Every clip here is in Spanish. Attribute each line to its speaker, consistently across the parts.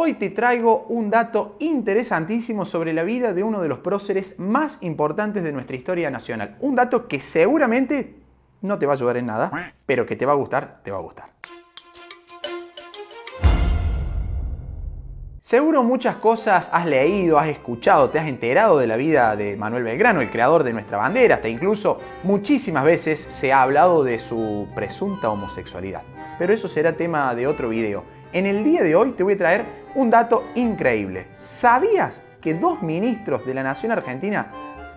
Speaker 1: Hoy te traigo un dato interesantísimo sobre la vida de uno de los próceres más importantes de nuestra historia nacional. Un dato que seguramente no te va a ayudar en nada, pero que te va a gustar, te va a gustar. Seguro muchas cosas has leído, has escuchado, te has enterado de la vida de Manuel Belgrano, el creador de nuestra bandera, hasta incluso muchísimas veces se ha hablado de su presunta homosexualidad. Pero eso será tema de otro video. En el día de hoy te voy a traer un dato increíble. ¿Sabías que 2 ministros de la nación argentina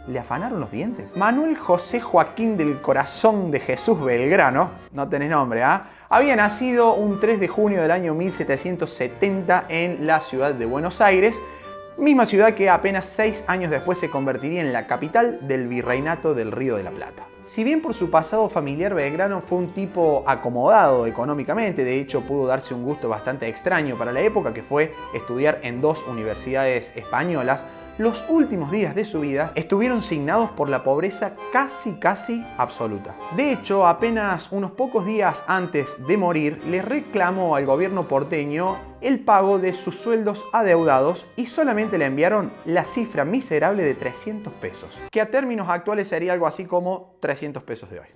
Speaker 1: le afanaron los dientes? Manuel José Joaquín del Corazón de Jesús Belgrano, no tenés nombre, ¿ah? Había nacido un 3 de junio del año 1770 en la ciudad de Buenos Aires, misma ciudad que apenas 6 años después se convertiría en la capital del Virreinato del Río de la Plata. Si bien por su pasado familiar Belgrano fue un tipo acomodado económicamente, de hecho pudo darse un gusto bastante extraño para la época, que fue estudiar en 2 universidades españolas, los últimos días de su vida estuvieron signados por la pobreza casi absoluta. De hecho, apenas unos pocos días antes de morir, le reclamó al gobierno porteño el pago de sus sueldos adeudados y solamente le enviaron la cifra miserable de 300 pesos, que a términos actuales sería algo así como 300 pesos de hoy.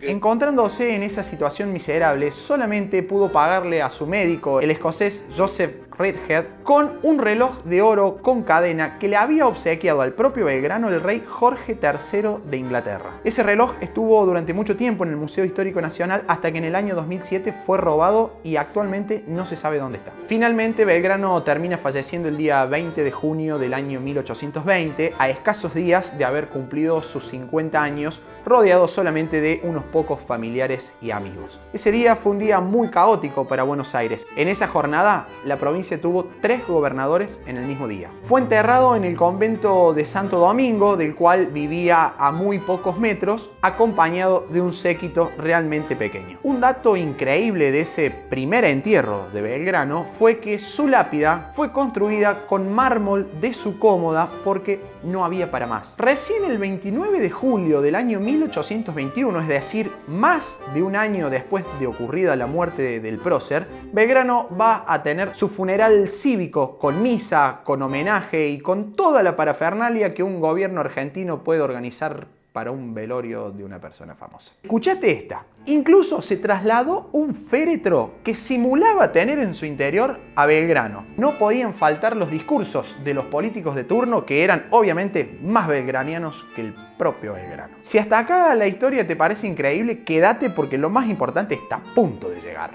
Speaker 1: Encontrándose en esa situación miserable, solamente pudo pagarle a su médico, el escocés Joseph Redhead, con un reloj de oro con cadena que le había obsequiado al propio Belgrano el rey Jorge III de Inglaterra. Ese reloj estuvo durante mucho tiempo en el Museo Histórico Nacional hasta que en el año 2007 fue robado y actualmente no se sabe dónde está. Finalmente, Belgrano termina falleciendo el día 20 de junio del año 1820, a escasos días de haber cumplido sus 50 años, rodeado solamente de unos pocos familiares y amigos. Ese día fue un día muy caótico para Buenos Aires. En esa jornada, la provincia tuvo 3 gobernadores en el mismo día. Fue enterrado en el convento de Santo Domingo, del cual vivía a muy pocos metros, acompañado de un séquito realmente pequeño. Un dato increíble de ese primer entierro de Belgrano fue que su lápida fue construida con mármol de su cómoda porque no había para más. Recién el 29 de julio del año 1821, es decir, más de un año después de ocurrida la muerte del prócer, Belgrano va a tener su funeral cívico con misa, con homenaje y con toda la parafernalia que un gobierno argentino puede organizar para un velorio de una persona famosa. Escuchate esta. Incluso se trasladó un féretro que simulaba tener en su interior a Belgrano. No podían faltar los discursos de los políticos de turno, que eran obviamente más belgranianos que el propio Belgrano. Si hasta acá la historia te parece increíble, quédate porque lo más importante está a punto de llegar.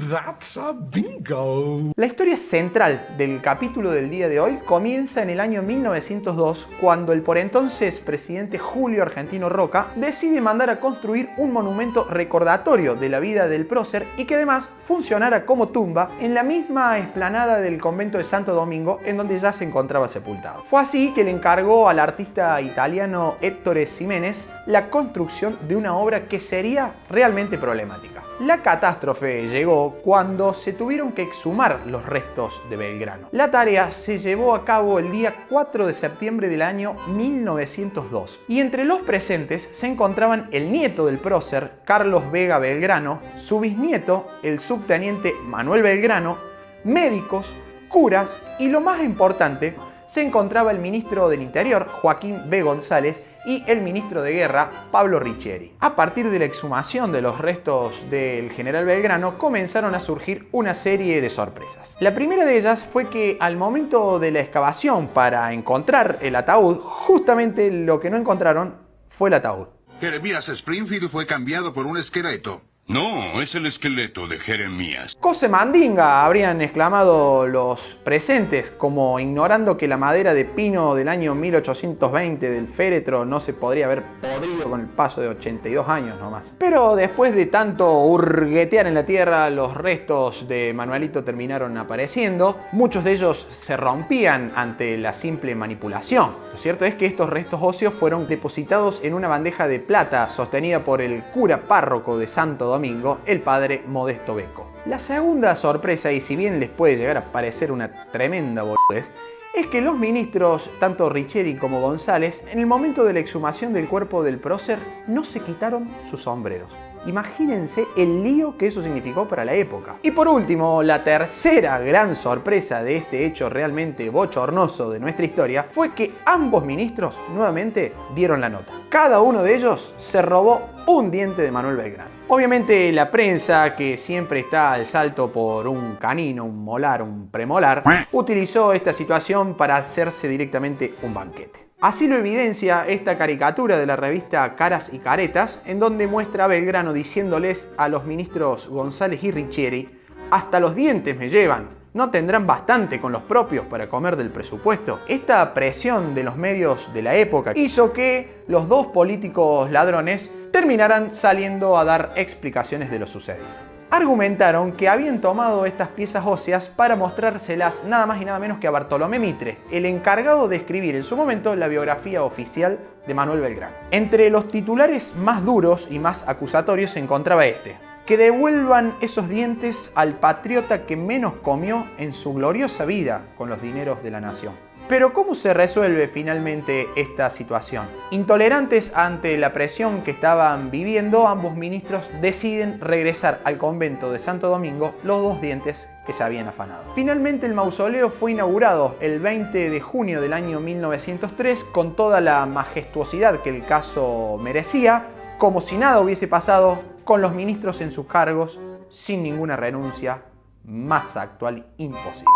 Speaker 2: That's a bingo.
Speaker 1: La historia central del capítulo del día de hoy comienza en el año 1902, cuando el por entonces presidente Julio Argentino Roca decide mandar a construir un monumento recordatorio de la vida del prócer y que además funcionara como tumba en la misma explanada del convento de Santo Domingo en donde ya se encontraba sepultado. Fue así que le encargó al artista italiano Ettore Ximenes la construcción de una obra que sería realmente problemática. La catástrofe llegó cuando se tuvieron que exhumar los restos de Belgrano. La tarea se llevó a cabo el día 4 de septiembre del año 1902 y entre los presentes se encontraban el nieto del prócer, Carlos Vega Belgrano, su bisnieto, el subteniente Manuel Belgrano, médicos, curas y lo más importante, se encontraba el ministro del Interior, Joaquín B. González, y el ministro de Guerra, Pablo Riccieri. A partir de la exhumación de los restos del general Belgrano, comenzaron a surgir una serie de sorpresas. La primera de ellas fue que al momento de la excavación para encontrar el ataúd, justamente lo que no encontraron fue el ataúd.
Speaker 3: Jeremías Springfield fue cambiado por un esqueleto.
Speaker 4: No, es el esqueleto de Jeremías.
Speaker 1: ¡Cose mandinga!, habrían exclamado los presentes, como ignorando que la madera de pino del año 1820 del féretro no se podría haber podrido con el paso de 82 años nomás. Pero después de tanto hurguetear en la tierra, los restos de Manuelito terminaron apareciendo. Muchos de ellos se rompían ante la simple manipulación. Lo cierto es que estos restos óseos fueron depositados en una bandeja de plata sostenida por el cura párroco de Santo Domingo, el padre Modesto Becco. La segunda sorpresa, y si bien les puede llegar a parecer una tremenda boludez, es que los ministros, tanto Riccieri como González, en el momento de la exhumación del cuerpo del prócer, no se quitaron sus sombreros. Imagínense el lío que eso significó para la época. Y por último, la tercera gran sorpresa de este hecho realmente bochornoso de nuestra historia fue que ambos ministros nuevamente dieron la nota. Cada uno de ellos se robó un diente de Manuel Belgrano. Obviamente la prensa, que siempre está al salto por un canino, un molar, un premolar, utilizó esta situación para hacerse directamente un banquete. Así lo evidencia esta caricatura de la revista Caras y Caretas, en donde muestra a Belgrano diciéndoles a los ministros González y Ricchieri: hasta los dientes me llevan, ¿no tendrán bastante con los propios para comer del presupuesto? Esta presión de los medios de la época hizo que los dos políticos ladrones terminaran saliendo a dar explicaciones de lo sucedido. Argumentaron que habían tomado estas piezas óseas para mostrárselas nada más y nada menos que a Bartolomé Mitre, el encargado de escribir en su momento la biografía oficial de Manuel Belgrano. Entre los titulares más duros y más acusatorios se encontraba este: que devuelvan esos dientes al patriota que menos comió en su gloriosa vida con los dineros de la nación. Pero ¿cómo se resuelve finalmente esta situación? Intolerantes ante la presión que estaban viviendo, ambos ministros deciden regresar al convento de Santo Domingo los dos dientes que se habían afanado. Finalmente el mausoleo fue inaugurado el 20 de junio del año 1903 con toda la majestuosidad que el caso merecía, como si nada hubiese pasado, con los ministros en sus cargos, sin ninguna renuncia, más actual imposible.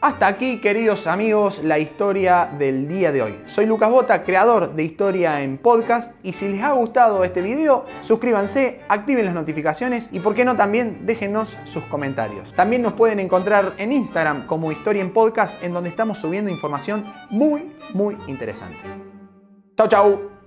Speaker 1: Hasta aquí, queridos amigos, la historia del día de hoy. Soy Lucas Bota, creador de Historia en Podcast, y si les ha gustado este video, suscríbanse, activen las notificaciones y, por qué no, también déjenos sus comentarios. También nos pueden encontrar en Instagram como Historia en Podcast, en donde estamos subiendo información muy interesante. Chau, chau.